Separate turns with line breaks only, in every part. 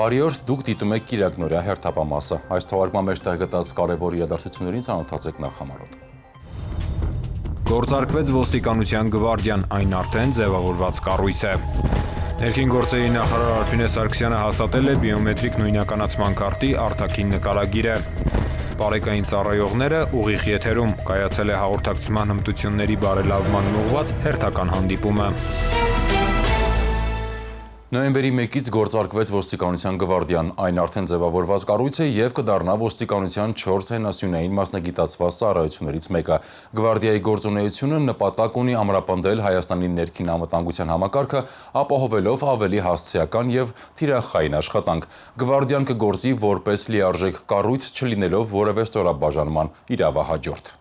Բարի օր, դուք դիտում եք Կիրակնորյա հերթապամասը։ Այս թողարկման մեջ տեղգտած կարևոր իրադարձություններին ծանոթացեք նախ համարոտ։
Գործարկվեց ոստիկանության գվարդիան, այն արդեն ձևավորված կառույց է։ Ներքին գործերի նախարար Արփինե Սարգսյանը հաստատել է բիոմետրիկ նույնականացման քարտի արտաքին նկարագիրը։ Բարեկային ծառայողները ուղիղ եթերում կայացել է հաղորդակցման հմտությունների բարելավման ուղղված հերթական հանդիպումը։
Նոյեմբերի 1-ից գործարկվեց ոստիկանության գվարդիան, այն արդեն ձևավորված կառույց է և կդառնա ոստիկանության 4 հենասյունային մասնագիտացված ծառայություններից մեկը։ Գվարդիայի գործունեությունը նպատակ ունի ամրապնդել Հայաստանի ներքին անվտանգության համակարգը, ապահովելով ավելի հասցեական և թիրախային աշխատանք։ Գվարդիան կգործի որպես լիարժեք կառույց, չլինելով որևէ ստորաբաժանման իրավահաջորդ։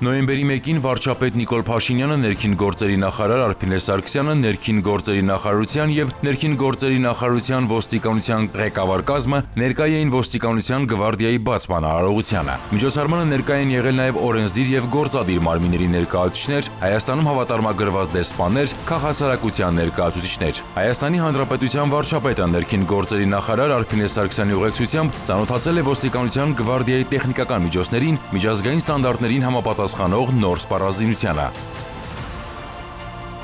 Նոյեմբերի 1-ին վարչապետ Նիկոլ Փաշինյանը, ներքին գործերի նախարար Արփինե Սարգսյանը, ներքին գործերի նախարարության և ներքին գործերի նախարարության ոստիկանության ղեկավար կազմը ներկա էին ոստիկանության գվարդիայի բացման արարողությանը։ Միջոցառմանը ներկա են եղել նաև օրենսդիր և գործադիր մարմինների ներկայացուցիչներ, Հայաստանում հավատարմագրված դեսպաններ, քաղաքասարակության ներկայացուցիչներ։ Հայաստանի Հանրապետության վարչապետը ներքին գործերի նախարար Արփինե Սարգսյանի ուղեկցությամբ ծանոթացել է ոստիկանության գվարդիայի տեխնիկական միջոցներին, միջազգային ստանդարտներին համապատասխանող նոր սպառազինությանը։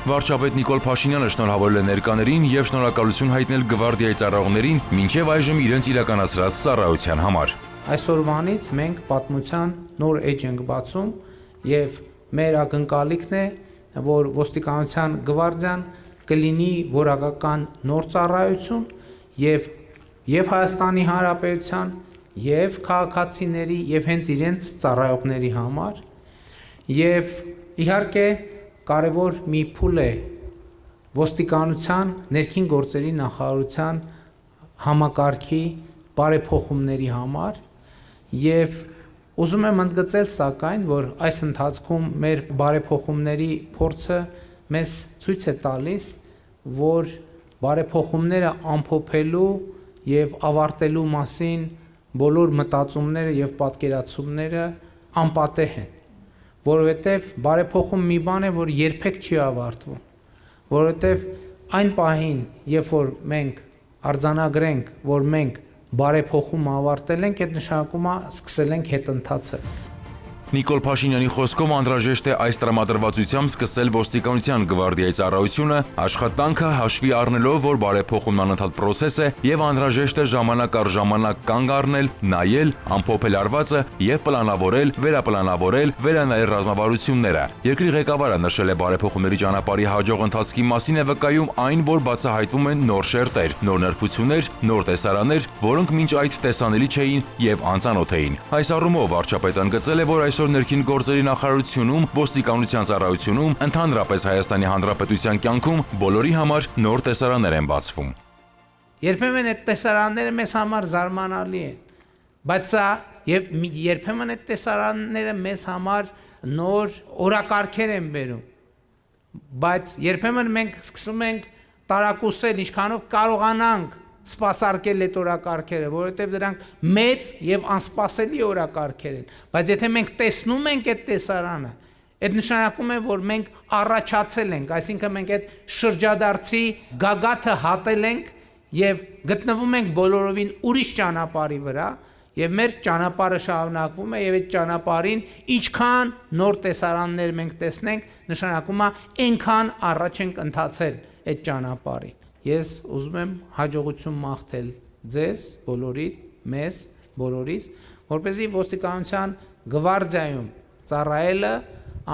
Վարչապետ Նիկոլ Փաշինյանը շնորհավորել է ներկաներին և շնորհակալություն հայտնել գվարդիայի ծառայողներին մինչև այժմ իրենց իրականացրած ծառայության համար։
Այսօրվանից մենք պատմության նոր էջ ենք բացում և մեր ակնկալիքն է, որ ոստիկանության գվարդիան կլինի որակական նոր ծառայություն և Հայաստանի Հանրապետության և քաղաքացիների և հենց իրենց ծառայողների համար և իհարկե կարևոր մի փուլ է ոստիկանության ներքին գործերի նախարարության համակարգի բարեփոխումների համար և ուզում եմ ընդգծել սակայն, որ այս ընթացքում մեր բարեփոխումների փորձը մեզ ցույց է տալիս, որ բարեփոխումները ամփոփելու և ավարտելու մասին բոլոր մտածումները և պատկերացումները անպատեհ են, որովհետև բարեփոխում մի բան է, որ երբեք չի ավարտվում, որովհետև այն պահին, երբ որ մենք արձանագրենք, որ մենք բարեփոխումը ավարտել ենք, այդ նշանակում է սկսել ենք հետընթացը։
Նիկոլ Փաշինյանի խոսքով անհրաժեշտ է այս տրամադրվածությամբ սկսել ոստիկանության գվարդիայի ծառայությունը, աշխատանքը հաշվի առնելով, որ բարեփոխումն անընդհատ պրոցես է և անհրաժեշտ է ժամանակ առ ժամանակ կանգ առնել, նայել, ամփոփել արվածը և պլանավորել, վերապլանավորել, վերանայել ռազմավարությունները։ Երկրի ղեկավարը նշել է բարեփոխումների ճանապարհի հաջող ընթացքի մասին է վկայում այն, որ բացահայտվում են նոր շերտեր, նոր նրբություններ, նոր տեսարաններ, որոնք մինչ այդ տեսանելի չէին և անծանոթ էին։ Այս առումով վարչապետը ընդգծել է, որ այսօր ներքին գործերի նախարարությունում, ոստիկանության ծառայությունում, ընդհանրապես Հայաստանի Հանրապետության կյանքում բոլորի համար նոր տեսարաններ են բացվում։
Երբեմն այդ տեսարանները մեզ համար զարմանալի են, բայց երբեմն այդ տեսարանները մեզ համար նոր օրակարգեր են բերում, բայց երբեմն մենք սկսում ենք տարակուսել, ինչքանով կարողանանք սպասարկել այդ օրակարգերը, որովհետև դրանք մեծ և անսպասելի օրակարգեր են, բայց եթե մենք տեսնում ենք այդ տեսարանը, այդ նշանակում է, որ մենք առաջացել ենք, այսինքն մենք այդ շրջադարձի գագաթը հատել ենք և գտնվում ենք բոլորովին ուրիշ ճանապարհի վրա և մեր ճանապարհը շարունակվում է և այդ ճանապարհին ինչքան նոր տեսարաններ մենք տեսնենք, նշանակում է այնքան առաջ ենք ընթացել այդ ճանապարհին։ Ես ուզում եմ հաջողություն մաղթել ձեզ բոլորիդ, մեզ բոլորիս, որպեսզի ոստիկանության գվարդիայում ծառայելը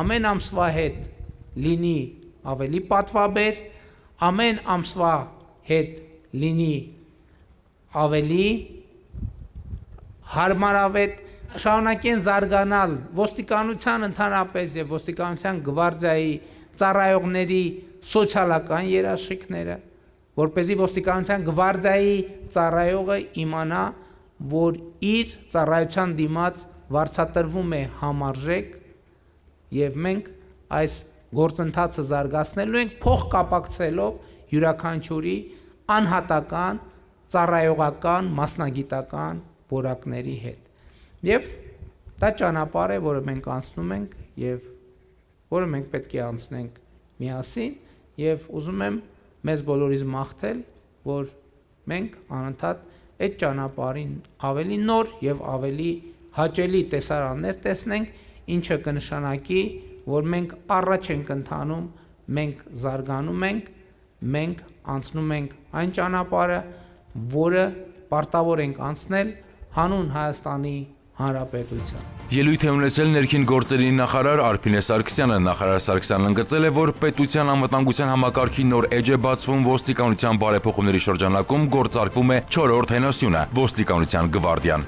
ամեն ամսվա հետ լինի ավելի պատվաբեր, ամեն ամսվա հետ լինի ավելի հարմարավետ, շարունակեն զարգանալ ոստիկանության ընդհանրապես և ոստիկանության գվարդիայի ծառայողների սոցիալական երաշխիքները, որպեսզի ոստիկանության գվարդիայի ծառայողը իմանա, որ իր ծառայության դիմաց վարձատրվում է համարժեք և մենք այս գործընթացը զարգացնելու ենք փոխկապակցելով յուրաքանչյուրի անհատական ծառայողական, մասնագիտական որակների հետ։ Եվ դա ճանապարհ է, որը մենք անցնում ենք եւ որը մենք պետք է անցնենք միասին եւ ուզում եմ մեզ բոլորիս մաղթել, որ մենք անընդհատ այդ ճանապարհին ավելի նոր եւ ավելի հաճելի տեսարաններ տեսնենք, ինչը կնշանակի, որ մենք առաջ ենք ընթանում, մենք զարգանում ենք, մենք անցնում ենք այն ճանապարհը, որը պարտավոր ենք անցնել հանուն Հայաստանի Հանրապետության։
Ելույթ է ունեցել ներքին գործերի նախարար Արփինե Սարգսյանը։ Նախարար Սարգսյանն ընդգծել է, որ պետության անվտանգության համակարգի նոր էջ է բացվում ոստիկանության բարեփոխումների շրջանակում գործարկվում է 4-րդ հենասյունը՝ ոստիկանության գվարդիան։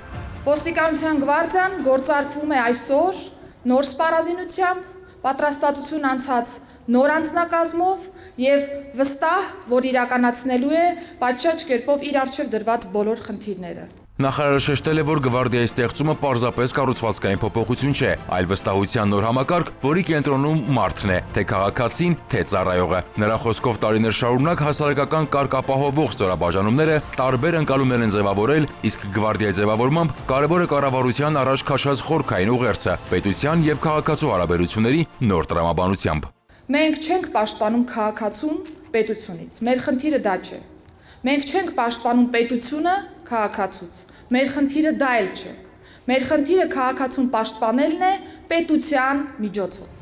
Ոստիկանության գվարդիան գործարկվում է այսօր նոր սպառազինությամբ, պատրաստվածություն անցած նոր անձնակազմով եւ վստահ, որ իրականացնելու է պատշաճ կերպով իր առջև դրված բոլոր խնդիրները։
Նախարարը շեշտել է, որ գվարդիայի ստեղծումը պարզապես կառուցվածքային փոփոխություն չէ, այլ վստահության նոր համակարգ, որի կենտրոնում մարդն է, թե քաղաքացին, թե ծառայողը։ Նրա խոսքով տարիներ շարունակ հասարակական կարգ ապահովող ստորաբաժանումները տարբեր ընկալումներ են ձևավորել, իսկ գվարդիայի ձևավորմամբ կարևոր է կառավարության առաջ քաշած խորքային ուղերձը պետության եւ քաղաքացու հարաբերությունների նոր տրամաբանությամբ։
Մենք չենք պաշտպանում քաղաքացուն պետությունից։ Մեր խնդիրը դա չէ։ Մենք չենք պաշտպանում պետությունը քաղաքացուց։ Մեր խնդիրը դա էլ չէ։ Մեր խնդիրը քաղաքացուն պաշտպանելն է պետության միջոցով։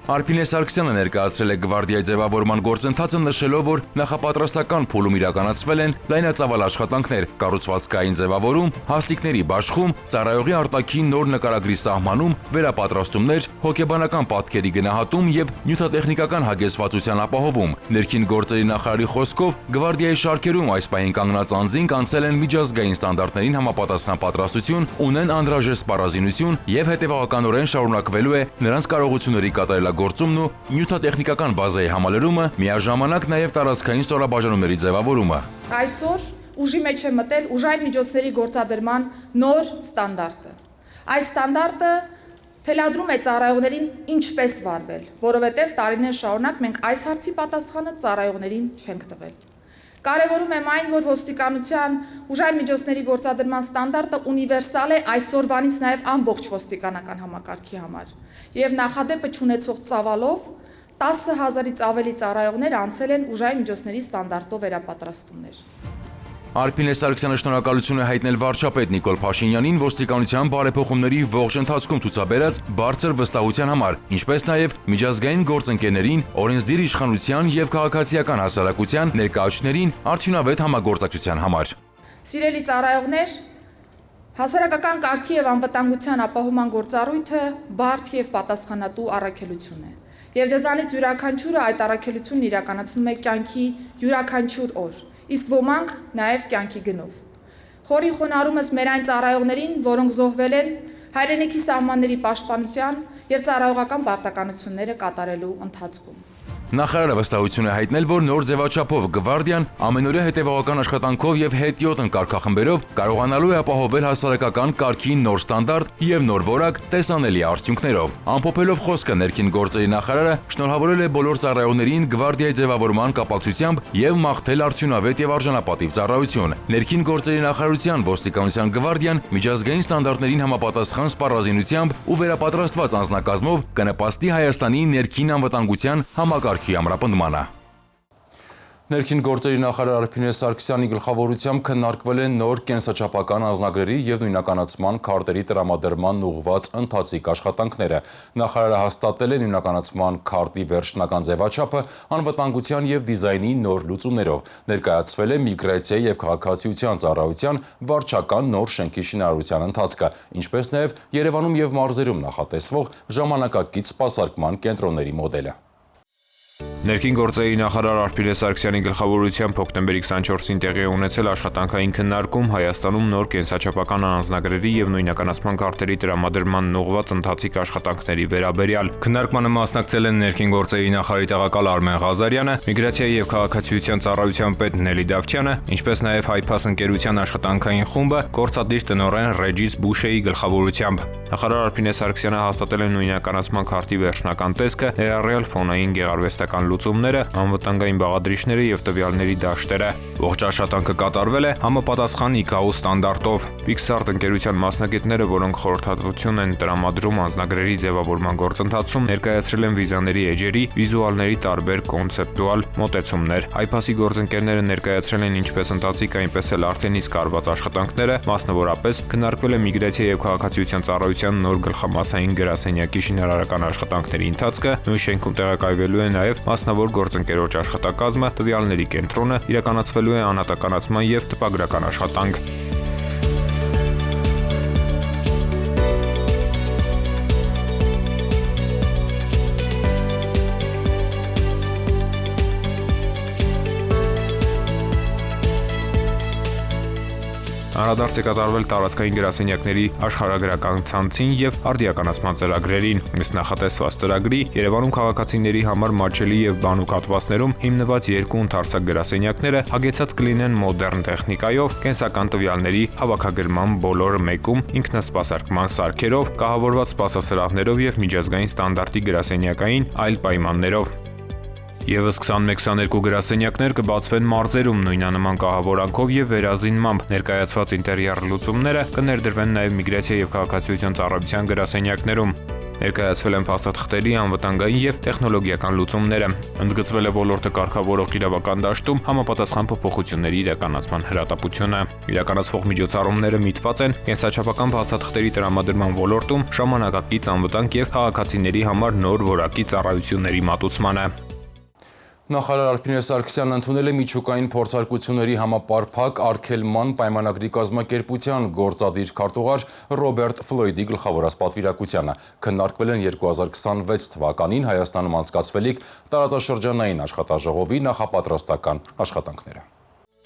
Արփինե Սարգսյանը ներկայացրել է գվարդիայի ձևավորման գործընթացը, նշելով, որ նախապատրաստական փուլում իրականացվել են լայնածավալ աշխատանքներ, կառուցվածքային ձևավորում, հաստիկների բաշխում, ծառայողի արտաքին նոր նկարագրի սահմանում, վերապատրաստումներ, հոգեբանական պատկերի գնահատում եւ նյութատեխնիկական հագեցվածության ապահովում։ Ներքին գործերի նախարարի խոսքով գվարդիայի շարքերում այս պահին կանգնած անձինք անցել են միջազգային ստանդարտներին համապատասխան պատրաստություն, ունեն անհրաժեշտ սպառազինություն եւ հետեւականորեն շարունակվելու է նրանց կարողությունների կատարելագործումն ու նյութատեխնիկական բազայի համալրումը, միաժամանակ նաև տարածքային ստորաբաժանումների ձևավորումը։
Այսօր ուժի մեջ է մտել ուժային միջոցների գործադրման նոր ստանդարտը։ Այս ստանդարտը թելադրում է ծառայողներին ինչպես վարվել, որովհետև տարիներ շարունակ մենք այս հարցի պատասխանը ծառայողներին չենք տվել։ Կարևորում եմ այն, որ ոստիկանության ուժային միջոցների գործադրման ստանդարտը ունիվերսալ է այսօրվանից նաև ամբողջ ոստիկանական համակարգի համար։ Եվ նախադեպը չունեցող ծավալով 10,000-ից ավելի ծառայողներ անցել են ուժային միջոցների ստանդարտով վերապատրաստումներ։
Արփինե Սարգսյանը շնորհակալություն է հայտնել վարչապետ Նիկոլ Փաշինյանին ոստիկանության բարեփոխումների ողջ ընթացքում ցուցաբերած բարձր վստահության համար, ինչպես նաև միջազգային գործընկերներին, օրենսդիր իշխանության եւ քաղաքացիական հասարակության ներկայացուցիչներին արդյունավետ համագործակցության համար։
Սիրելի ծառայողներ, հասարակական կարգի եւ անվտանգության ապահովման գործառույթը բարդ եւ պատասխանատու առաքելություն է։ Եվ ձեզանից յուրաքանչյուրը այդ առաքելությունն իրականացնում է կյանքի յուրաքանչյուր օր, իսկ ոմանք նաև կյանքի գնով։ Խորին խոնարհումս մեր այն ծառայողներին, որոնք զոհվել են հայրենիքի սահմանների պաշտպանության եւ ծառայողական պարտականությունները կատարելու ընթացքում։
Նախարարը վստահություն է հայտնել, որ նոր ձևաչափով գվարդիան ամենօրյա հետևողական աշխատանքով եւ հետիոտ ընկարգախմբերով կարողանալու է ապահովել հասարակական կարգի նոր ստանդարտ եւ նոր որակ տեսանելի արդյունքներով։ Ամփոփելով խոսքը ներքին գործերի նախարարը շնորհավորել է բոլոր ծառայողներին գվարդիայի ձևավորման կապակցությամբ եւ մաղթել արդյունավետ եւ արժանապատիվ ծառայություն։ Ներքին գործերի նախարարության ոստիկանության գվարդիան միջազգային ստանդարտներին համապատասխան սպառազինությամբ ու վերապատրաստված անձնակազմով կնպաստի Հայաստանի ներքին անվտանգության համակարգի ամրապնդմանը։ Ներքին գործերի նախարար Արփինե Սարգսյանի գլխավորությամբ քննարկվել են նոր կենսաչափական անձնագրերի եւ նույնականացման քարտերի տրամադրման ուղղված ընթացիկ աշխատանքները։ Նախարարը հաստատել է նույնականացման քարտի վերջնական ձևաչափը անվտանգության եւ դիզայնի նոր լուծումներով։ Ներկայացվել է միգրացիայի եւ քաղաքացիության ծառայության վարչական նոր շենքի շինարարության ընթացքը, ինչպես նաեւ Երևանում եւ մարզերում նախատեսվող ժամանակակից սպասարկման կենտրոնների մոդելը։
Ներքին գործերի նախարար Արփինե Սարգսյանի գլխավորությամբ հոկտեմբերի 24-ին տեղի է ունեցել աշխատանքային քննարկում Հայաստանում նոր կենսաչափական անձնագրերի եւ նույնականացման քարտերի տրամադրման ուղղված ընթացիկ աշխատանքների վերաբերյալ։ Քննարկմանը մասնակցել են ներքին գործերի նախարարի տեղակալ Արմեն Ղազարյանը, միգրացիայի եւ քաղաքացիության ծառայության պետ Նելի Դավթյանը, ինչպես նաեւ Հայփաս ընկերության աշխատանքային խումբը գործադիր տնօրեն Ռեջիս Բուշեի գլխավորությամբ։ Նախարար Արփինե Սարգսյանը հաստատել է նույնականացման քարտի վերջնական տեսքը, ներառյալ ֆոնային գեղարվեստական լուծումները, անվտանգային բաղադրիչները եւ տվյալների դաշտերը։ Ողջ աշխատանքը կատարվել է համապատասխան ICAO ստանդարտով։ Pixart ընկերության մասնագետները, որոնք խորհրդատվություն են տրամադրում անձնագրերի ձևավորման գործընթացում, ներկայացրել են վիզաների էջերի, վիզուալների տարբեր կոնցեպտուալ մոտեցումներ։ iPass-ի գործընկերները ներկայացրել են ինչպես ընթացիկ, այնպես էլ արդեն իսկ արված աշխատանքները, մասնավորապես քննարկվել է միգրացիա եւ քաղաքացիության ծառայության նոր գլխամասային գրասենյակի շինարարական աշխատանքների ընթացքը, նույն շենքում տեղակայվելու է նաեւ մասնավոր գործընկերոջ աշխատակազմը, տվյալների կենտրոնը, իրականացվելու է անհատականացման եւ տպագրական աշխատանք։ Անդրադարձ է կատարվել տարածքային գրասենյակների աշխարհագրական ցանցին եւ արդիականացման ծրագրերին։ Ըստ նախատեսված ծրագրի Երևանում քաղաքացիների համար մատչելի եւ բանուկ հատվածներում հիմնված 2 ընդարձակ գրասենյակները հագեցած կլինեն մոդեռն տեխնիկայով, կենսական տվյալների հավաքագրման բոլոր մեկում ինքնասպասարկման սարքերով, կահավորված սպասասրահներով եւ միջազգային ստանդարտի գրասենյակային այլ պայմաններով։ Եվս 21-22 գրասենյակներ կբացվեն մարզերում նույնանման կահավորանքով եւ վերազինմամբ։ Ներկայացված ինտերիեր լուծումները կներդրվեն նաեւ միգրացիա եւ քաղաքացիության ծառայության գրասենյակներում։ Ներկայացվել են փաստաթղթերի անվտանգային եւ տեխնոլոգիական լուծումները։ Ընդգծվել է ոլորտը կարգավորող իրավական դաշտում համապատասխան փոփոխությունների իրականացման հրատապությունը։ Իրականացվող միջոցառումները միտված են կենսաչափական փաստաթղթերի տրամադրման ոլորտում ժամանակակից անվտանգ եւ քաղաքացիների համար նոր որակի ծառայությունների մատուցմանը։
Նախարար Արփինե Սարգսյանն ընդունել է միջուկային փորձարկությունների համապարփակ արգելման պայմանագրի կազմակերպության գործադիր քարտուղար Ռոբերտ Ֆլոյդի գլխավորած պատվիրակությանը։ Քննարկվել են 2026 թվականին Հայաստանում անցկացվելիք տարածաշրջանային աշխատաժողովի նախապատրաստական աշխատանքները։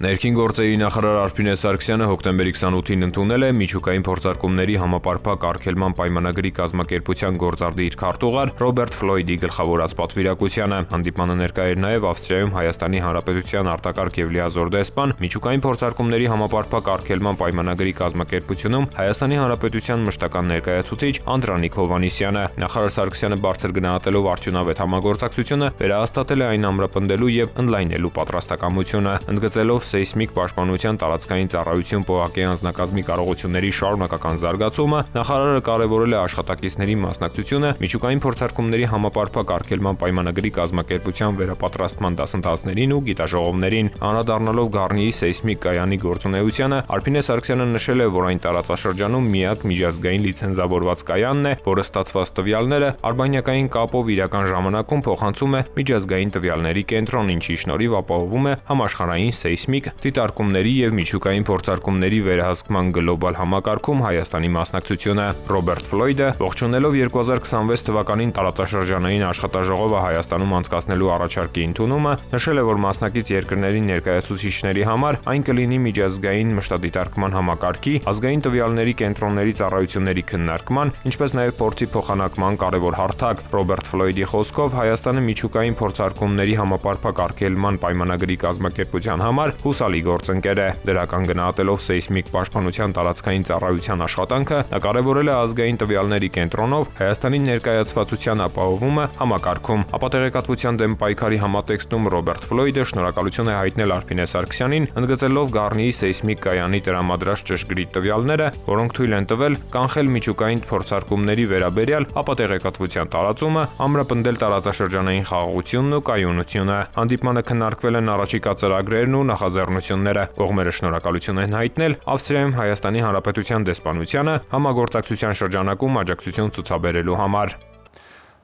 Ներքին գործերի նախարար Արփինե Սարգսյանը հոկտեմբերի 28-ին ընդունել է միջուկային փորձարկումների համապարփակ արգելման պայմանագրի կազմակերպության գործադիր քարտուղար Ռոբերտ Ֆլոյդի գլխավորած պատվիրակությանը։ Հանդիպմանը ներկա էր նաև Ավստրիայում Հայաստանի Հանրապետության արտակարգ եւ լիազոր դեսպան, միջուկային փորձարկումների համապարփակ արգելման պայմանագրի կազմակերպությունում Հայաստանի Հանրապետության մշտական ներկայացուցիչ Անդրանիկ Հովհաննիսյանը։ Նախարար Սարգսյանը բարձր գնահատելով արդյունավետ համագործակցությունը վերահաստատել է այն ամրապնդելու եւ ընդլայնելու պատրաստակամությունը, ընդգծելով սեյսմիկ պաշտպանության տարածքային ծառայություն ՊՕԱԿ-ի անձնակազմի կարողությունների շարունակական զարգացումը, նախարարը կարևորել է աշխատակիցների մասնակցությունը միջուկային փորձարկումների համապարփակ արգելման պայմանագրի կազմակերպության վերապատրաստման դասընթացներին ու գիտաժողովներին։ Անդրադառնալով Գառնիի սեյսմիկ կայանի գործունեությանը, Արփինե Սարգսյանը նշել է, որ այն տարածաշրջանում միակ միջազգային լիցենզավորված կայանն է, որը ստացված տվյալները արբանյակային կապով իրական ժամանակում փոխանցում է միջազգային տվյալների կենտրոն, ինչի շնորհիվ ապահովում է համաշխարհային սեյսմիկ դիտարկումների եւ միջուկային փորձարկումների վերահսկման գլոբալ համակարգում Հայաստանի մասնակցությունը։ Ռոբերտ Ֆլոյդը, ողջունելով 2026 թվականին տարածաշրջանային աշխատաժողովը Հայաստանում անցկացնելու առաջարկի ընդունումը, նշել է, որ մասնակից երկրների ներկայացուցիչների համար այն կլինի միջազգային մշտադիտարկման համակարգի, ազգային տվյալների կենտրոնների ծառայությունների քննարկման, ինչպես նաեւ փորձի փոխանակման կարևոր հարթակ։ Ռոբերտ Ֆլոյդի խոսքով Հայաստանը միջուկային փորձարկումների համապարփակ արգելման պայմանագրի կազմակերպության համար հուսալի գործընկեր է։ Դրական գնահատելով սեյսմիկ պաշտպանության տարածքային ծառայության աշխատանքը, նա կարևորել է ազգային տվյալների կենտրոնով Հայաստանի ներկայացվածության ապահովումը համակարգում։ Ապատեղեկատվության դեմ պայքարի համատեքստում Ռոբերտ Ֆլոյդը շնորհակալություն է հայտնել Արփինե Սարգսյանին, ընդգծելով Գառնիի սեյսմիկ կայանի տրամադրած ճշգրիտ տվյալները, որոնք թույլ են տվել կանխել միջուկային փորձարկումների վերաբերյալ ապատեղեկատվության տարածումը, ամրապնդել տարածաշրջանային խաղաղությունն ու կայունությունը։ Հանդիպմանը քննարկվել են առաջիկա ծրագրերն ու նախաձեռնությունները։ Կողմերը շնորհակալություն են հայտնել Ավստրիայում Հայաստանի Հանրապետության դեսպանությանը համագործակցության շրջանակում աջակցություն ցուցաբերելու համար։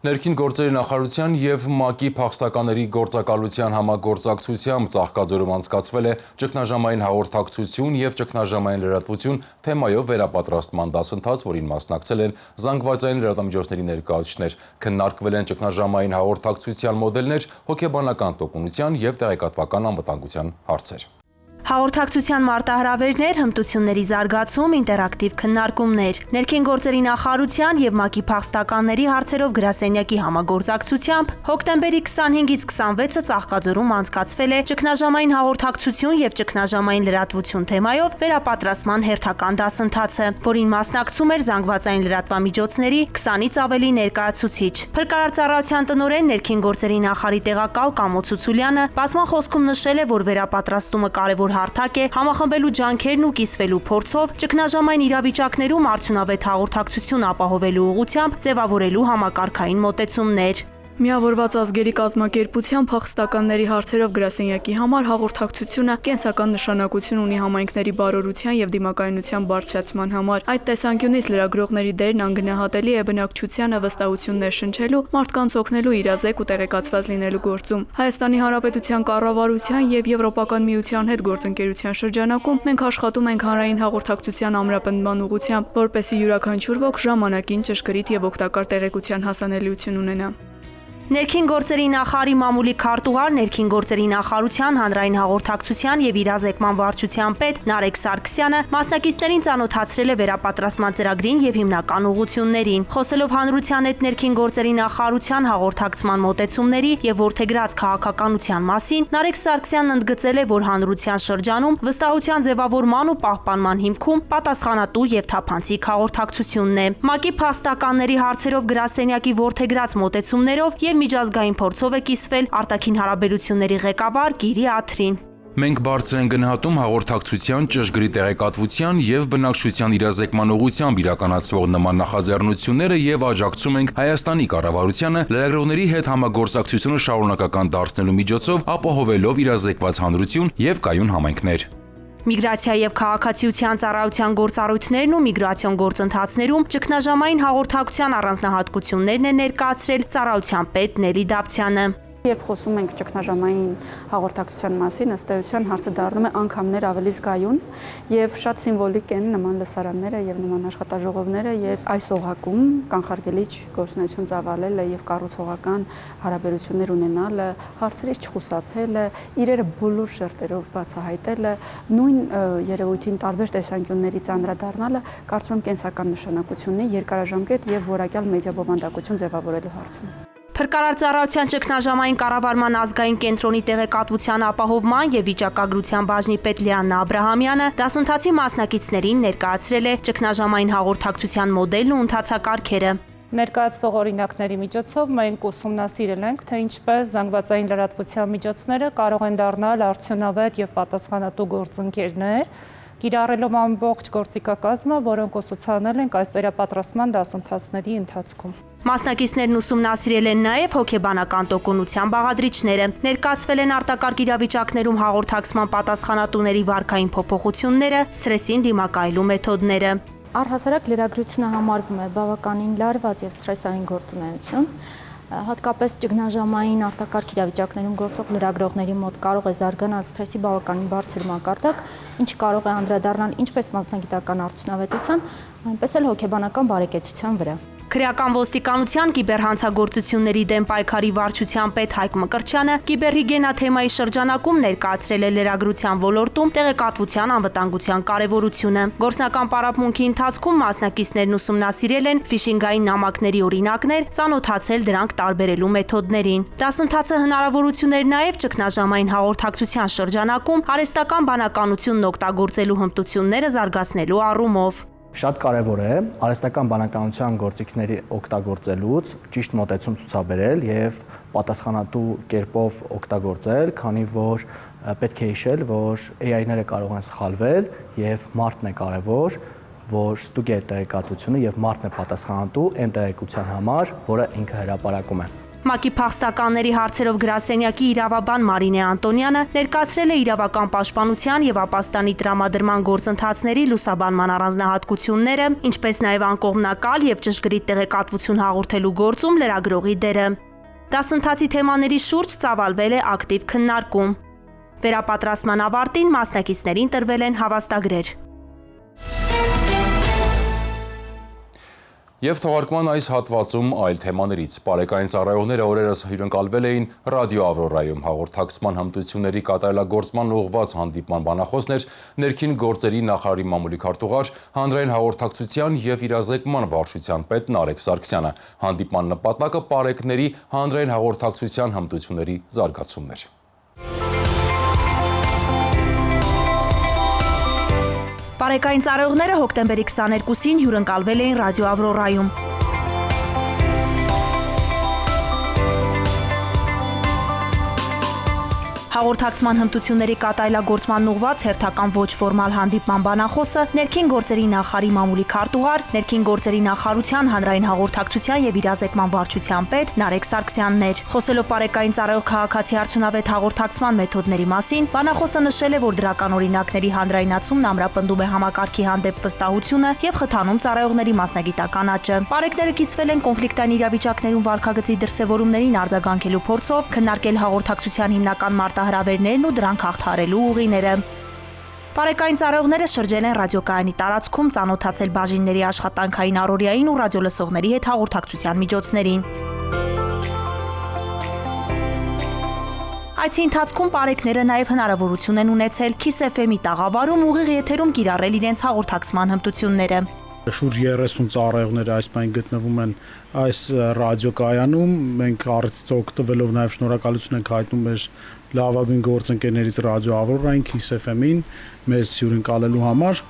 Ներքին գործերի նախարարության եւ ՄԱԿ-ի փախստականների գործակալության համագործակցությամբ Ծաղկաձորում անցկացվել է ճգնաժամային հաղորդակցություն եւ ճգնաժամային լրատվություն թեմայով վերապատրաստման դասընթաց, որին մասնակցել են զանգվածային լրատվամիջոցների ներկայացուցիչներ։ Քննարկվել են ճգնաժամային հաղորդակցության մոդելներ, հոգեբանական տոկունության եւ տեղեկատվական անվտանգության հարցեր։
Հաղորդակցության մարտահրավերներ, հմտությունների զարգացում, ինտերակտիվ քննարկումներ։ Ներքին գործերի նախարարության եւ ՄԱԿ-ի փախստականների հարցերով գրասենյակի համագործակցությամբ հոկտեմբերի 25-ից 26-ը Ծաղկաձորում անցկացվել է ճգնաժամային հաղորդակցություն եւ ճգնաժամային լրատվություն թեմայով վերապատրաստման հերթական դասընթացը, որին մասնակցում էր զանգվածային լրատվամիջոցների 20-ից ավելի ներկայացուցիչ։ Փրկարար ծառայության տնօրեն ներքին գործերի նախարարի տեղակալ Կամո Ցուցուլյանը բացման խոսքում նշել է, որ վերապատրաստումը կարևոր հարթակ է համախմբելու ջանքերն ու կիսվելու փորձով ճգնաժամային իրավիճակներում արդյունավետ հաղորդակցություն ապահովելու ուղղությամբ ձևավորելու համակարգային մոտեցումներ։
Միավորված ազգերի կազմակերպության փախստականների հարցերով գրասենյակի համար հաղորդակցությունը կենսական նշանակություն ունի համայնքների բարօրության եւ դիմակայունության բարձրացման համար։ Այդ տեսանկյունից լրագրողների դերն անգնահատելի է բնակչությանը վստահություն ներշնչելու, մարդկանց օգնելու իրազեկ ու տեղեկացված լինելու գործում։ Հայաստանի Հանրապետության կառավարության եւ Եվրոպական միության հետ գործընկերության շրջանակում մենք աշխատում ենք հանրային հաղորդակցության ամրապնդման ուղղությամբ, որպեսզի յուրաքանչյուր ոք ժամանակին ճշգրիտ եւ օգտակար տեղեկության հասանելիություն ունենա։
Ներքին գործերի նախարարի մամուլի քարտուղար, ներքին գործերի նախարարության հանրային հաղորդակցության եւ իրազեկման վարչության պետ Նարեկ Սարգսյանը մասնակիցներին ծանոթացրել է վերապատրաստման ծրագրին եւ հիմնական ուղղություններին։ Խոսելով հանրության հետ ներքին գործերի նախարարության հաղորդակցման մոտեցումների եւ ворթեգրած քաղաքականության մասին, Նարեկ Սարգսյանն ընդգծել է, որ հանրության շրջանում վստահության ձևավորման ու պահպանման հիմքում պատասխանատու եւ թափանցիկ հաղորդակցությունն է։ ՄԱԿ-ի փախստականների հարցերով գրասենյակի ворթեգրած մոտեցումներով եւ միջազգային փորձով է կիսվել արտաքին հարաբերությունների ղեկավար Գիրի Աթրին։
Մենք բարձր ենք գնահատում հաղորդակցության, ճշգրիտ տեղեկատվության եւ բնակչության իրազեկման ուղղությամբ իրականացվող նման նախաձեռնությունները եւ աջակցում ենք Հայաստանի կառավարությանը լրագրողների հետ համագործակցությունը շարունակական դարձնելու միջոցով ապահովելով իրազեկված հանրություն եւ կայուն համայնքներ։
Միգրացիա եւ քաղաքացիության ծառայության գործառույթներն ու միգրացիոն գործընթացներում ճգնաժամային հաղորդակցության առանձնահատկություններն է ներկայացրել ծառայության պետ Նելի Դավթյանը։
Երբ խոսում ենք ճգնաժամային հաղորդակցության մասին, ըստ էության հարցը դառնում է անգամներ ավելի զգայուն եւ շատ սիմվոլիկ են նման լսարանները եւ նման աշխատաժողովները, երբ այս օղակում կանխարգելիչ գործունեություն ծավալելը եւ կառուցողական հարաբերություններ ունենալը, հարցերից չխուսափելը, իրերը բոլոր շերտերով բացահայտելը, նույն երևույթին տարբեր տեսանկյուններից անդրադառնալը, կարծում եմ կենսական նշանակություն ունի երկարաժամկետ եւ որակյալ մեդիա բովանդակություն ձևավորելու հարցում։
Փրկարար ծառայության ճգնաժամային կառավարման ազգային կենտրոնի տեղեկատվության ապահովման եւ վիճակագրության բաժնի պետ Լիաննա Աբրահամյանը դասընթացի մասնակիցներին ներկայացրել է ճգնաժամային հաղորդակցության մոդելն ու ընթացակարգերը։
Ներկայացվող օրինակների միջոցով մենք ուսումնասիրել ենք, թե ինչպես զանգվածային լրատվության միջոցները կարող են դառնալ արդյունավետ եւ պատասխանատու գործընկերներ, կիրառելով ամբողջ գործիքակազմը, որոնք ուսուցանել ենք այս վերապատրաստման դասընթացների ընթացքում։
Մասնակիցներն ուսումնասիրել են նաև հոգեբանական տոկունության բաղադրիչները, ներկայացվել են արտակարգ իրավիճակներում հաղորդակցման պատասխանատուների վարքային փոփոխությունները, սթրեսին դիմակայելու մեթոդները։
Առհասարակ լրագրությունը համարվում է բավականին լարված եւ սթրեսային գործունեություն, հատկապես ճգնաժամային արտակարգ իրավիճակներում գործող լրագրողների մոտ կարող է զարգանալ սթրեսի բավականին բարձր մակարդակ, ինչը կարող է անդրադառնալ ինչպես մասնագիտական արդյունավետության, այնպես էլ հոգեբանական բարեկեցության վրա։
Քրեական ոստիկանության կիբերհանցագործությունների դեմ պայքարի վարչության պետ Հայկ Մկրտչյանը կիբերհիգիենա թեմայի շրջանակում ներկայացրել է լրագրության ոլորտում տեղեկատվության անվտանգության կարևորությունը։ Գործնական պարապմունքի ընթացքում մասնակիցներն ուսումնասիրել են ֆիշինգային նամակների օրինակներ, ծանոթացել դրանք տարբերելու մեթոդներին։ Դասընթացը հնարավորություն էր նաև ճգնաժամային հաղորդակցության շրջանակում արհեստական բանականությունն օգտագործելու հմտությունները զարգացնելու առումով։
Շատ կարևոր է արհեստական բանականության գործիքների օգտագործելուց ճիշտ մոտեցում ցուցաբերել եւ պատասխանատու կերպով օգտագործել, քանի որ պետք է հիշել, որ AI-ները կարող են սխալվել եւ մարդն է կարևոր, որ ստուգի է տեղեկատվությունը եւ մարդն է պատասխանատու այն տեղեկության համար, որը ինքը հրապարակում է։
ՄԱԿ-ի փախստականների հարցերով գրասենյակի իրավաբան Մարինե Անտոնյանը ներկայացրել է իրավական պաշտպանության եւ ապաստանի տրամադրման գործընթացների լուսաբանման առանձնահատկությունները, ինչպես նաեւ անկողմնակալ եւ ճշգրիտ տեղեկատվություն հաղորդելու գործում լրագրողի դերը։ Դասընթացի թեմաների շուրջ ծավալվել է ակտիվ քննարկում։ Վերապատրաստման ավարտին մասնակիցներին տրվել են հավաստագրեր։
Եվ թողարկման այս հատվածում այլ թեմաներից պարեկային ծառայողները օրերս հյուրընկալվել էին Ռադիո Ավրորայում հաղորդակցման հմտությունների կատարելագործման ուղղված հանդիպման բանախոսներ ներքին գործերի նախարարի մամուլի քարտուղար, հանրային հաղորդակցության և իրազեկման վարչության պետ Նարեկ Սարգսյանը։ Հանդիպման նպատակը պարեկների հանրային հաղորդակցության հմտությունների զարգացումն էր։
Պարեկային ծառայողները հոկտեմբերի 22-ին հյուրընկալվել էին Ռադիո Ավրորայում։ Հաղորդակցման հմտությունների կատարելագործման ուղղված հերթական ոչ ֆորմալ հանդիպման բանախոսը ներքին գործերի նախարարի մամուլի քարտուղար, ներքին գործերի նախարարության հանրային հաղորդակցության և իրազեկման վարչության պետ Նարեկ Սարգսյանն էր։ Խոսելով պարեկային ծառայող քաղաքացի արդյունավետ հաղորդակցման մեթոդների մասին, բանախոսը նշել է, որ դրական օրինակների հանրայնացումն ամրապնդում է համակարգի հանդեպ վստահությունը և խթանում ծառայողների մասնագիտական աճը։ Պարեկները կիսվել են կոնֆլիկտային իրավիճակներում վարքագծի դրսևորումներին արձագանքելու փորձով, քննարկել հաղորդակցության հիմնական մարտահրավերներն ու դրանք հաղթահարելու ուղիները։ Պարեկային ծառայողները շրջել են ռադիոկայանի տարածքում, ծանոթացել բաժինների աշխատանքային առօրյային ու ռադիոլսողների հետ հաղորդակցության միջոցներին։ Այցի ընթացքում պարեկները նաև հնարավորություն են ունեցել Kiss FM-ի տաղավարում ուղիղ եթերում կիրառել իրենց հաղորդակցման հմտությունները։
Շուրջ 30 ծառայողներ այս պայն գտնվում են այս ռադիոկայանում։ Մենք արդյոք օգտվելով նաև շնորհակալություն ենք հայտնում մեր լավագույն գործընկերներից Ռադիո Ավրորային, Kiss FM-ին մեզ հյուրընկալելու համար։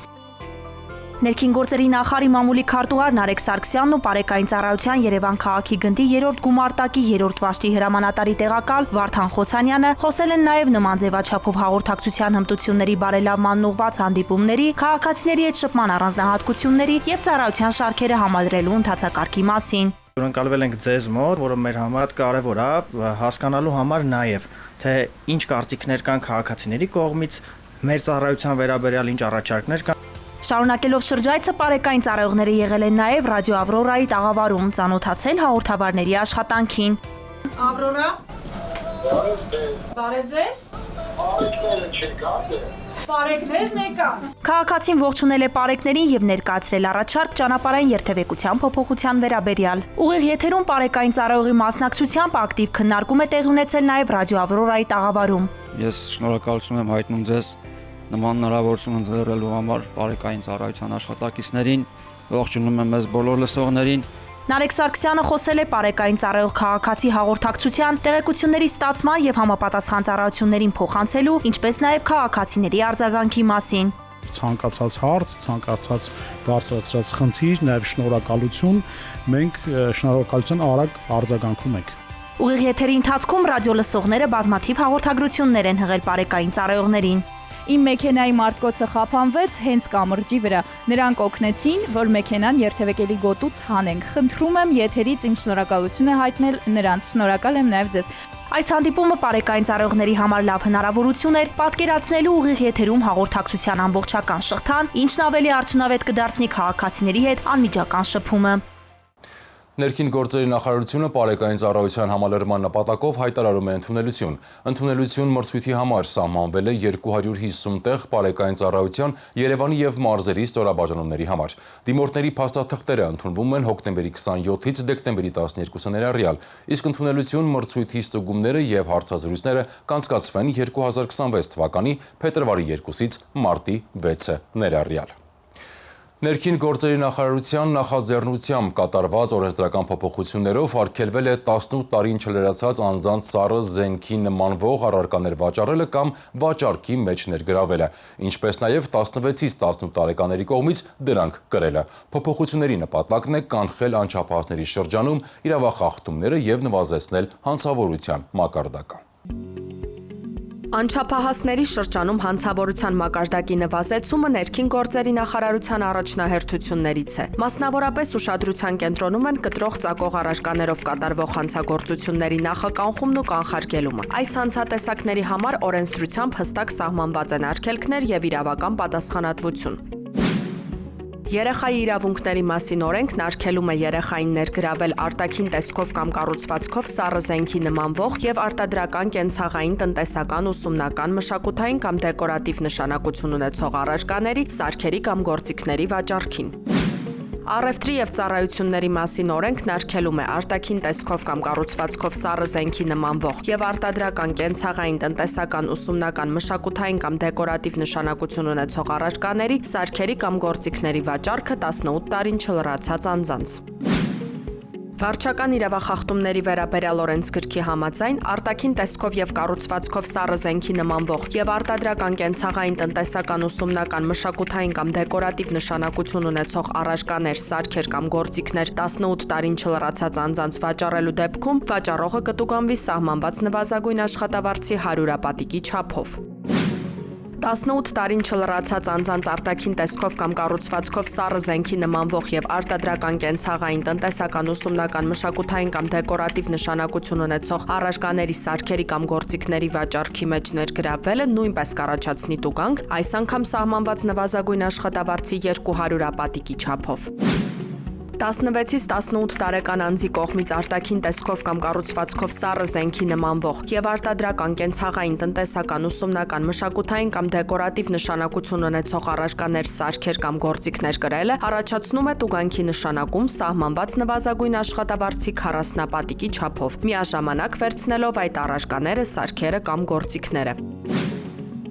Ներքին գործերի նախարարի մամուլի քարտուղար Նարեկ Սարգսյանն ու պարեկային ծառայության Երևան քաղաքի գնդի 3-րդ գումարտակի 3-րդ վաշտի հրամանատարի տեղակալ Վարդան Խոցանյանը խոսել են նաև նման ձևաչափով հաղորդակցության հմտությունների բարելավման ուղղված հանդիպումների, քաղաքացիների հետ շփման առանձնահատկությունների և ծառայության շարքերը համալրելու ընթացակարգի մասին։
Հյուրընկալվել ենք ձեզ մոտ, որը մեր համար կարևոր է հասկանալու համար նաև, թե ինչ կարծիքներ կան քաղաքացիների կողմից, մեր ծառայության վերաբերյալ ինչ առաջարկներ կան։
Շարունակելով շրջայցը պարեկային ծառայողները եղել են նաև Ռադիո Ավրորայի տաղավարում, ծանոթացել հաղորդավարների աշխատանքին։
Ավրորա։ Բարև ձեզ։ Պարեկներն եկան։
Քաղաքացին ողջունել է պարեկներին և ներկայացրել առաջարկ ճանապարհային երթևեկության փոփոխության վերաբերյալ։ Ուղիղ եթերում պարեկային ծառայողի մասնակցությամբ ակտիվ քննարկում է տեղի ունեցել նաև Ռադիո Ավրորայի տաղավարում։
Ես շնորհակալություն եմ հայտնում ձեզ նման հնարավորություն ընձեռելու համար պարեկային ծառայության աշխատակիցներին, ողջունում եմ մեզ բոլոր լսողներին։
Նարեկ Սարգսյանը խոսել է պարեկային ծառայող քաղաքացի հաղորդակցության, տեղեկությունների ստացման և համապատասխան ծառայություններին փոխանցելու, ինչպես նաև քաղաքացիների արձագանքի մասին։
Ցանկացած հարց, ցանկացած բարձրացրած խնդիր, նաև շնորհակալություն, մենք շնորհակալության արագ արձագանքում ենք։
Ուղիղ եթերի ընթացքում ռադիո լսողները բազմաթիվ հաղորդագրություններ են հղել պարեկային ծառայողներին։
Իմ մեքենայի մարտկոցը խափանվեց հենց կամրջի վրա։ Նրանք օգնեցին, որ մեքենան երթևեկելի գոտուց հանենք։ Խնդրում եմ եթերից իմ շնորհակալությունը հայտնել նրանց։ Շնորհակալ եմ նաև ձեզ։
Այս հանդիպումը պարեկային ծառայողների համար լավ հնարավորություն էր պատկերացնելու ուղիղ եթերում հաղորդակցության ամբողջական շղթան, ինչն ավելի արդյունավետ կդարձնի քաղաքացիների հետ անմիջական շփումը։
Ներքին գործերի նախարարությունը պարեկային ծառայության համալրման նպատակով հայտարարում է ընդունելություն։ Ընդունելություն մրցույթի համար սահմանվել է 250 տեղ պարեկային ծառայության Երևանի և մարզերի ստորաբաժանումների համար։ Դիմորդների փաստաթղթերը ընդունվում են հոկտեմբերի 27-ից դեկտեմբերի 12-ը ներառյալ, իսկ ընդունելություն մրցույթի ստուգումները և հարցազրույցները կանցկացվեն 2026 թվականի փետրվարի 2-ից մարտի 6-ը ներառյալ։ Ներքին գործերի նախարարության նախաձեռնությամբ կատարված օրենսդրական փոփոխություններով արգելվել է 18 տարին չլրացած անձանց սառը զենքի նմանվող առարկաներ վաճառելը կամ վաճառքի մեջ ներգրավելը, ինչպես նաև 16-ից 18 տարեկաների կողմից դրանք կրելը։ Փոփոխությունների նպատակն է կանխել անչափահասների շրջանում իրավախախտումները և նվազեցնել հանցավորության մակարդակը։
Անչափահասների շրջանում հանցավորության մակարդակի նվազեցումը ներքին գործերի նախարարության առաջնահերթություններից է։ Մասնավորապես ուշադրության կենտրոնում են կտրող ծակող առարկաներով կատարվող հանցագործությունների նախականխումն ու կանխարգելումը։ Այս հանցատեսակների համար օրենսդրությամբ հստակ սահմանված են արգելքներ և իրավական պատասխանատվություն։ Երեխայի իրավունքների մասին օրենքն արգելում է երեխային ներգրավել արտաքին տեսքով կամ կառուցվածքով սառը զենքի նմանվող և արտադրական կենցաղային, տնտեսական, ուսումնական, մշակութային կամ դեկորատիվ նշանակություն ունեցող առարկաների, սարքերի կամ գործիքների վաճառքին։ Առևտրի եւ ծառայությունների մասին օրենքն արգելում է արտաքին տեսքով կամ կառուցվածքով սառը զենքի նմանվող եւ արտադրական, կենցաղային, տնտեսական, ուսումնական, մշակութային կամ դեկորատիվ նշանակություն ունեցող առարկաների, սարքերի կամ գործիքների վաճառքը 18 տարին չլրացած անձանց։ Վարչական իրավախախտումների վերաբերյալ օրենսգրքի համաձայն արտաքին տեսքով եւ կառուցվածքով սառը զենքի նմանվող եւ արտադրական, կենցաղային, տնտեսական, ուսումնական, մշակութային կամ դեկորատիվ նշանակություն ունեցող առարկաներ, սարքեր կամ գործիքներ 18 տարին չլրացած անձանց վաճառելու դեպքում վաճառողը կտուգանվի սահմանված նվազագույն աշխատավարձի 100-ապատիկի չափով։ 18 տարին չլրացած անձանց արտաքին տեսքով կամ կառուցվածքով սառը զենքի նմանվող եւ արտադրական, կենցաղային, տնտեսական, ուսումնական, մշակութային կամ դեկորատիվ նշանակություն ունեցող առարկաների, սարքերի կամ գործիքների վաճառքի մեջ ներգրավվելը նույնպես կառաջացնի տուգանք, այս անգամ սահմանված նվազագույն աշխատավարձի 200-ապատիկի չափով։ 16-ից 18 տարեկան անձի կողմից արտաքին տեսքով կամ կառուցվածքով սառը զենքի նմանվող եւ արտադրական, կենցաղային, տնտեսական, ուսումնական, մշակութային կամ դեկորատիվ նշանակություն ունեցող առարկաներ, սարքեր կամ գործիքներ կրելը առաջացնում է տուգանքի նշանակում սահմանված նվազագույն աշխատավարձի 40-ապատիկի չափով, միաժամանակ վերցնելով այդ առարկաները, սարքերը կամ գործիքները։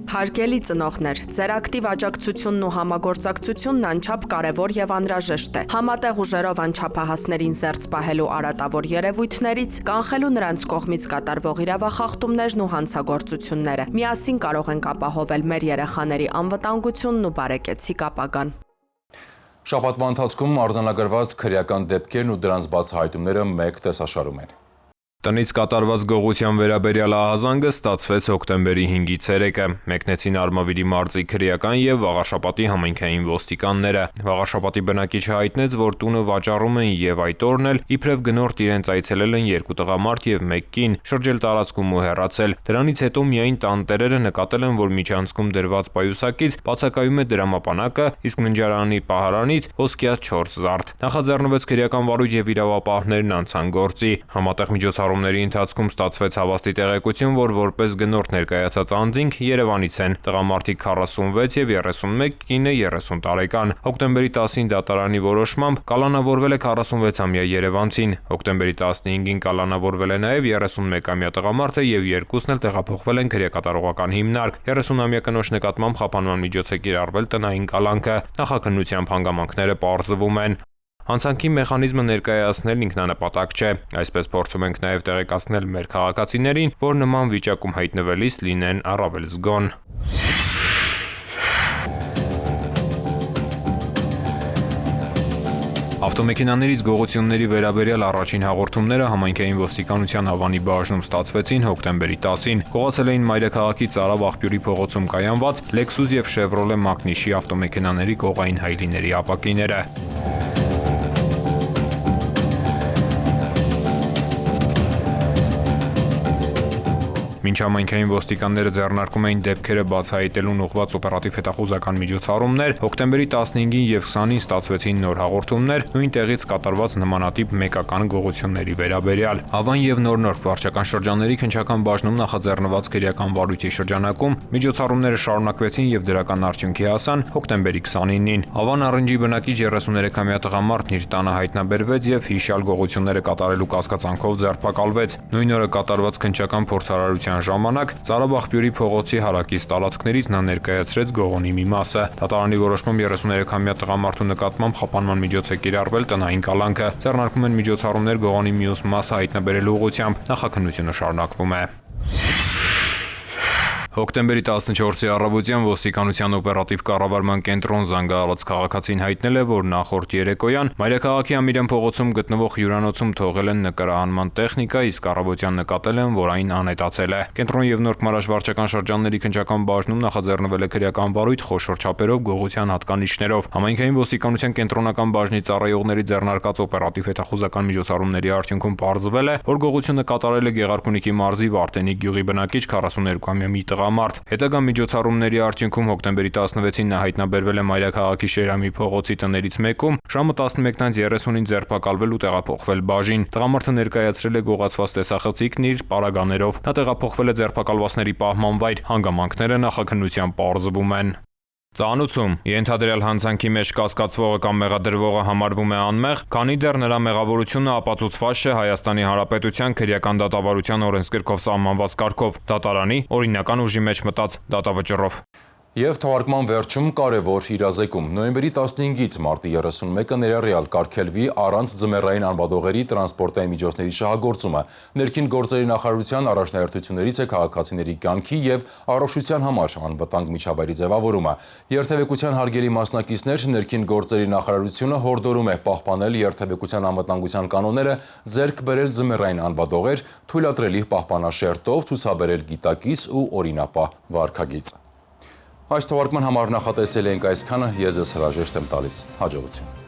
Հարգելի ծնողներ, ձեր ակտիվ աջակցությունն ու համագործակցությունն անչափ կարևոր եւ անհրաժեշտ է։ Համատեղ ուժերով անչափահասներին զերծ պահելու արատավոր երևույթներից, կանխելու նրանց կողմից կատարվող իրավախախտումներն ու հանցագործությունները։ Միասին կարող ենք ապահովել մեր երեխաների անվտանգությունն ու բարեկեցիկ ապագան։
Շաբաթվա ընթացքում արձանագրված քրեական դեպքերն ու դրանց բացահայտումները մեկ տեսաշարում են։
Տնից կատարված գողության վերաբերյալ ահազանգը ստացվեց հոկտեմբերի 5-ից 3-ը։ Մեկնեցին Արմավիրի մարզի քրեական եւ Վաղարշապատի համայնքային ոստիկանները։ Վաղարշապատի բնակիչը հայտնեց, որ տունը վաճառում են եւ այդ օրն էլ իբրև գնորդ իրենց այցելել են 2 տղամարդ եւ 1 կին, շրջել տարածքում ու հեռացել։ Դրանից հետո միայն տանտերերը նկատել են, որ միջանցքում դրված պայուսակից բացակայում է դրամապանակը, իսկ ննջարանի պահարանից ոսկյա 4 զարդ։ Նախաձեռնվեց քրեական վարույթ եւ իրավապահներն անցան գործի։ Համատեղ միջոցառումների ընթացքում ստացվեց հավաստի տեղեկություն, որ որպես գնորդ ներկայացած անձինք Երևանից են։ Տղամարդիկ 46 եւ 31, կինը 30 տարեկան։ Հոկտեմբերի 10-ին դատարանի որոշմամբ կալանավորվել է 46-ամյա երևանցին։ Հոկտեմբերի 15-ին կալանավորվել է նաեւ 31-ամյա տղամարդը եւ երկուսն էլ տեղափոխվել են քրեակատարողական հիմնարկ։ 30-ամյա կնոջ նկատմամբ խափանման միջոց է կիրառվել տնային կալանքը։ Նախաքննությամբ հանգամանքները պարզվում են։ Հանցանքի մեխանիզմը ներկայացնել ինքնանպատակ չէ։ Այսպես փորձում ենք նաև տեղեկացնել մեր քաղաքացիներին, որ նման վիճակում հայտնվելիս լինեն առավել զգոն։ Ավտոմեքենաներից գողությունների վերաբերյալ առաջին հաղորդումները համայնքային ոստիկանության Հավանի բաժնում ստացվեցին հոկտեմբերի 10-ին։ Գողացել էին մայրաքաղաքի Ծարավ աղբյուրի փողոցում կայանված Lexus եւ Chevrolet Magnish-ի ավտոմեքենաների գողային հայլիների ապակիները։ Մինչ համայնքային ոստիկանները ձեռնարկում էին դեպքերը բացահայտելուն ուղղված օպերատիվ հետախուզական միջոցառումներ, հոկտեմբերի 15-ին եւ 20-ին ստացվեցին նոր հաղորդումներ նույն տեղից կատարված նմանատիպ մեկական գողությունների վերաբերյալ։ Հավան եւ Նորնորդ վարչական շրջանների քննչական բաժնում նախաձեռնված քրեական վարույթի շրջանակում միջոցառումները շարունակվեցին եւ դրական արդյունքի հասան հոկտեմբերի 29-ին։ Հավան առնջի բնակիչ 33-ամյա տղամարդն իր տանը հայտնաբերվեց եւ հիշյալ գողությունները կատարելու կասկածանքով ձերբակալվեց։ Նույն օրը կատարված քննչական փորձարարության ժամանակ Ծարավ աղբյուրի փողոցի հարակից տարածքներից նա ներկայացրեց գողոնի մի մասը։ Դատարանի որոշմամբ 33-ամյա տղամարդու նկատմամբ խափանման միջոց է կիրառվել տնային կալանքը։ Ձեռնարկում են միջոցառումներ գողոնի մյուս մասը հայտնաբերելու ուղղությամբ։ Նախաքննությունը շարունակվում է։ Հոկտեմբերի 14-ի առավոտյան ոստիկանության օպերատիվ կառավարման կենտրոն զանգահարած քաղաքացին հայտնել է, որ նախորդ երեկոյան մայրաքաղաքի Ամիրյան փողոցում գտնվող հյուրանոցում թողել են նկարահանման տեխնիկա, իսկ առավոտյան նկատել են, որ այն անհետացել է։ Կենտրոն եւ Նորք Մարաշ վարչական շրջանների քննչական բաժնում նախաձեռնվել է քրեական վարույթ խոշոր չափերով գողության հատկանիշներով։ Համայնքային ոստիկանության կենտրոնական բաժնի ծառայողների ձեռնարկած օպերատիվ հետախուզական միջոցառումների արդյունքում պարզվել է, որ գողությունը կատարել է Գեղարքունիքի մարզի Վարդենիկ գյուղի բնակիչ 42-ամյա մի տղամարդ։ Հետագա միջոցառումների արդյունքում հոկտեմբերի 16-ին նա հայտնաբերվել է մայրաքաղաքի Շերամի փողոցի տներից մեկում, ժամը 11:30-ին ձերբակալվել ու տեղափոխվել բաժին։ Տղամարդը ներկայացրել է գողացված տեսախցիկն իր պարագաներով։ Նա տեղափոխվել է ձերբակալվածների պահման վայր։ Հանգամանքները նախաքննությամբ պարզվում են։ Ծանուցում ենթադրյալ հանցանքի մեջ կասկածվողը կամ մեղադրվողը համարվում է անմեղ, քանի դեռ նրա մեղավորությունը ապացուցված չէ Հայաստանի Հանրապետության քրեական դատավարության օրենսգրքով սահմանված կարգով, դատարանի օրինական ուժի մեջ մտած դատավճռով։
Եվ թողարկման վերջում կարևոր իրազեկում։ Նոյեմբերի 15-ից մարտի 31-ը ներառյալ կարգելվի առանց ձմեռային անվադողերի տրանսպորտային միջոցների շահագործումը։ Ներքին գործերի նախարարության առաջնահերթություններից է քաղաքացիների կյանքի եւ առողջության համար անվտանգ միջավայրի ձևավորումը։ Երթևեկության հարգելի մասնակիցներ, ներքին գործերի նախարարությունը հորդորում է պահպանել երթևեկության անվտանգության կանոնները, ձեռք բերել ձմեռային անվադողեր, թույլատրելի պահպանաշերտով ցուցաբերել գիտակից ու օրինապահ վարքագիծ։ Այս թողարկման համար նախատեսել ենք այսքանը, ես ձեզ հրաժեշտ եմ տալիս, հաջողություն։